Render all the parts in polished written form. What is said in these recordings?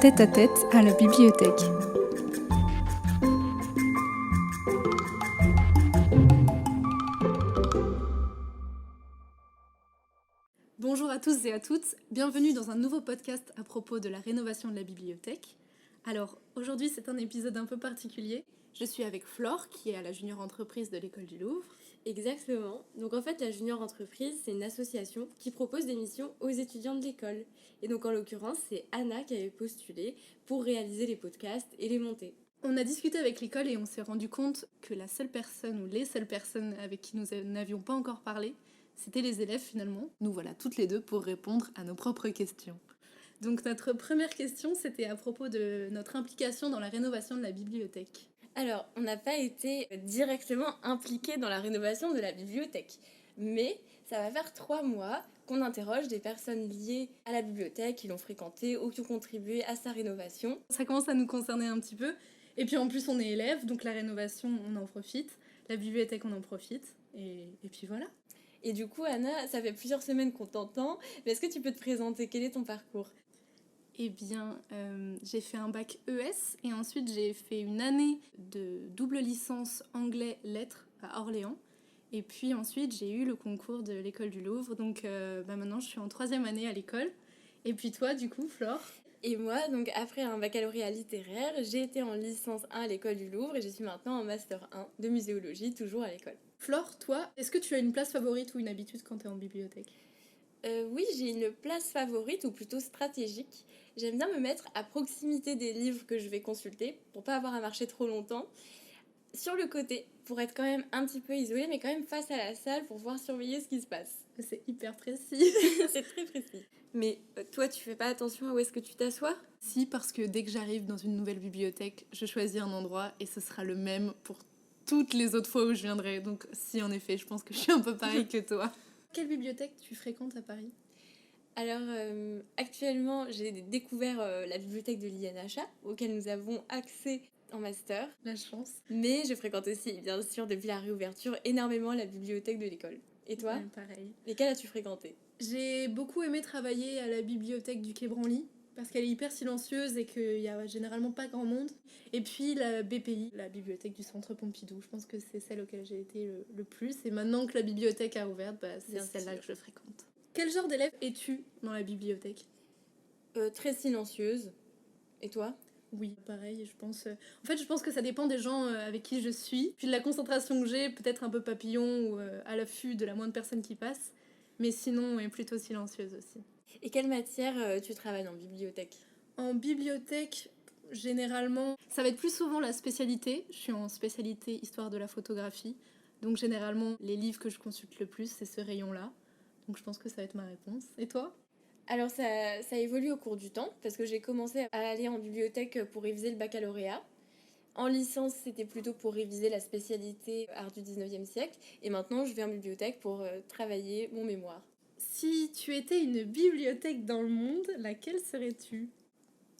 Tête à tête à la bibliothèque. Bonjour à tous et à toutes, bienvenue dans un nouveau podcast à propos de la rénovation de la bibliothèque. Alors aujourd'hui c'est un épisode un peu particulier. Je suis avec Flore qui est à la junior entreprise de l'école du Louvre. Exactement. Donc en fait, la Junior Entreprise, c'est une association qui propose des missions aux étudiants de l'école. Et donc en l'occurrence, c'est Anna qui avait postulé pour réaliser les podcasts et les monter. On a discuté avec l'école et on s'est rendu compte que la seule personne ou les seules personnes avec qui nous n'avions pas encore parlé, c'était les élèves finalement. Nous voilà toutes les deux pour répondre à nos propres questions. Donc notre première question, c'était à propos de notre implication dans la rénovation de la bibliothèque. Alors, on n'a pas été directement impliqués dans la rénovation de la bibliothèque, mais ça va faire 3 mois qu'on interroge des personnes liées à la bibliothèque qui l'ont fréquentée ou qui ont contribué à sa rénovation. Ça commence à nous concerner un petit peu. Et puis en plus, on est élèves, donc la rénovation, on en profite. La bibliothèque, on en profite. Et puis voilà. Et du coup, Anna, ça fait plusieurs semaines qu'on t'entend, mais est-ce que tu peux te présenter? Quel est ton parcours? Eh bien, j'ai fait un bac ES et ensuite j'ai fait une année de double licence anglais-lettres à Orléans. Et puis ensuite, j'ai eu le concours de l'école du Louvre. Donc maintenant, je suis en 3e année à l'école. Et puis toi, du coup, Flore? Et moi, donc après un baccalauréat littéraire, j'ai été en licence 1 à l'école du Louvre et je suis maintenant en master 1 de muséologie, toujours à l'école. Flore, toi, est-ce que tu as une place favorite ou une habitude quand tu es en bibliothèque? Oui, j'ai une place favorite, ou plutôt stratégique. J'aime bien me mettre à proximité des livres que je vais consulter, pour pas avoir à marcher trop longtemps. Sur le côté, pour être quand même un petit peu isolée, mais quand même face à la salle pour pouvoir surveiller ce qui se passe. C'est hyper précis. C'est très précis. Mais toi, tu fais pas attention à où est-ce que tu t'assois? Si, parce que dès que j'arrive dans une nouvelle bibliothèque, je choisis un endroit et ce sera le même pour toutes les autres fois où je viendrai. Donc si, en effet, je pense que je suis un peu pareil que toi. Quelle bibliothèque tu fréquentes à Paris? Alors, actuellement, j'ai découvert la bibliothèque de l'INHA, auquel nous avons accès en master. La chance. Mais je fréquente aussi, bien sûr, depuis la réouverture, énormément la bibliothèque de l'école. Et toi? Ouais, pareil. Lesquelles as-tu fréquenté? J'ai beaucoup aimé travailler à la bibliothèque du Quai Branly, parce qu'elle est hyper silencieuse et qu'il n'y a généralement pas grand monde. Et puis la BPI, la bibliothèque du Centre Pompidou, je pense que c'est celle auquel j'ai été le plus. Et maintenant que la bibliothèque a ouvert, c'est Bien celle-là sûr. que je fréquente. Quel genre d'élève es-tu dans la bibliothèque? Très silencieuse. Et toi? Oui, pareil, je pense. En fait, je pense que ça dépend des gens avec qui je suis, puis de la concentration que j'ai, peut-être un peu papillon ou à l'affût de la moindre personne qui passe. Mais sinon, est plutôt silencieuse aussi. Et quelle matière tu travailles en bibliothèque? En bibliothèque, généralement, ça va être plus souvent la spécialité. Je suis en spécialité histoire de la photographie. Donc généralement, les livres que je consulte le plus, c'est ce rayon-là. Donc je pense que ça va être ma réponse. Et toi? Alors ça évolue au cours du temps, parce que j'ai commencé à aller en bibliothèque pour réviser le baccalauréat. En licence, c'était plutôt pour réviser la spécialité art du 19e siècle. Et maintenant, je vais en bibliothèque pour travailler mon mémoire. Si tu étais une bibliothèque dans le monde, laquelle serais-tu?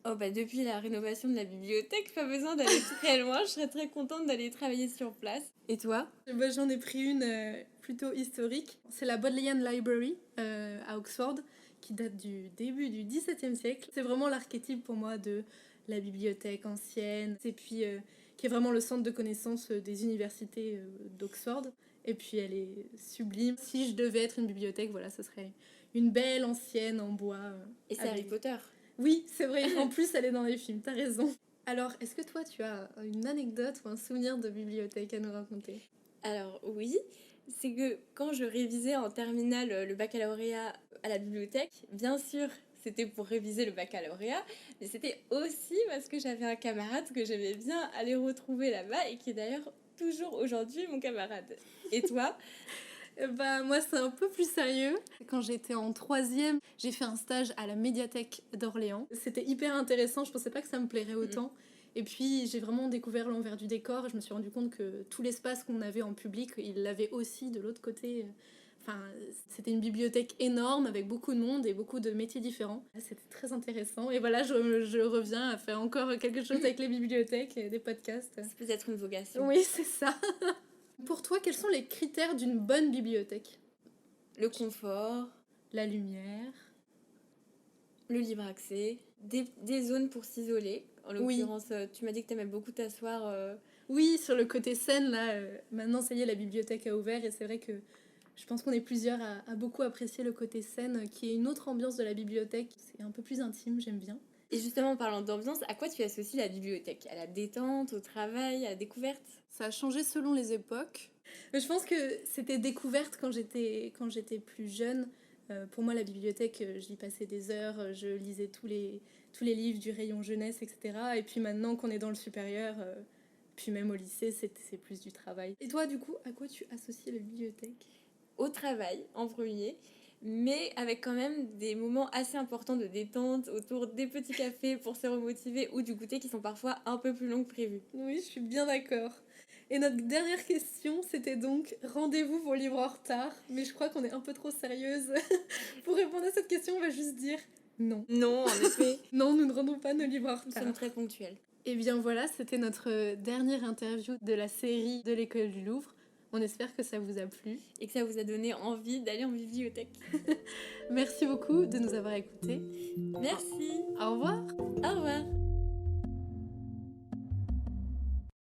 Oh bah depuis la rénovation de la bibliothèque, pas besoin d'aller très loin, je serais très contente d'aller travailler sur place. Et toi? J'en ai pris une plutôt historique. C'est la Bodleian Library à Oxford, qui date du début du XVIIe siècle. C'est vraiment l'archétype pour moi de la bibliothèque ancienne, et puis qui est vraiment le centre de connaissances des universités d'Oxford. Et puis elle est sublime. Si je devais être une bibliothèque, voilà, ce serait une belle ancienne en bois. Et c'est Harry Potter. Oui, c'est vrai. En plus, elle est dans les films. T'as raison. Alors, est-ce que toi, tu as une anecdote ou un souvenir de bibliothèque à nous raconter? Alors oui, c'est que quand je révisais en terminale le baccalauréat à la bibliothèque, bien sûr, c'était pour réviser le baccalauréat, mais c'était aussi parce que j'avais un camarade que j'aimais bien aller retrouver là-bas et qui est d'ailleurs toujours aujourd'hui mon camarade. Et toi? Bah moi c'est un peu plus sérieux. Quand j'étais en 3e, j'ai fait un stage à la médiathèque d'Orléans. C'était hyper intéressant, je pensais pas que ça me plairait autant. Et puis j'ai vraiment découvert l'envers du décor et je me suis rendu compte que tout l'espace qu'on avait en public, il l'avait aussi de l'autre côté. Enfin, c'était une bibliothèque énorme avec beaucoup de monde et beaucoup de métiers différents. C'était très intéressant. Et voilà, je reviens à faire encore quelque chose avec les bibliothèques et des podcasts. C'est peut-être une vocation. Oui, c'est ça. Pour toi, quels sont les critères d'une bonne bibliothèque? Le confort. La lumière. Le libre accès, des zones pour s'isoler. En Oui. l'occurrence, tu m'as dit que tu aimais beaucoup t'asseoir. Oui, sur le côté scène, là, maintenant, ça y est, la bibliothèque a ouvert et c'est vrai que je pense qu'on est plusieurs à beaucoup apprécier le côté scène, qui est une autre ambiance de la bibliothèque. C'est un peu plus intime, j'aime bien. Et justement, en parlant d'ambiance, à quoi tu associes la bibliothèque? À la détente, au travail, à la découverte? Ça a changé selon les époques. Mais je pense que c'était découverte quand j'étais plus jeune. Pour moi, la bibliothèque, j'y passais des heures, je lisais tous les livres du rayon jeunesse, etc. Et puis maintenant qu'on est dans le supérieur, puis même au lycée, c'est plus du travail. Et toi, du coup, à quoi tu associes la bibliothèque? Au travail, en premier, mais avec quand même des moments assez importants de détente autour des petits cafés pour se remotiver ou du goûter qui sont parfois un peu plus longs que prévu. Oui, je suis bien d'accord. Et notre dernière question, c'était donc rendez-vous vos livres en retard. Mais je crois qu'on est un peu trop sérieuse. Pour répondre à cette question, on va juste dire non. Non, en effet, Non, nous ne rendons pas nos livres en nous retard. sommes très ponctuels. Et bien voilà, c'était notre dernière interview de la série de l'école du Louvre. On espère que ça vous a plu. Et que ça vous a donné envie d'aller en bibliothèque. Merci beaucoup de nous avoir écoutés. Merci. Au revoir. Au revoir.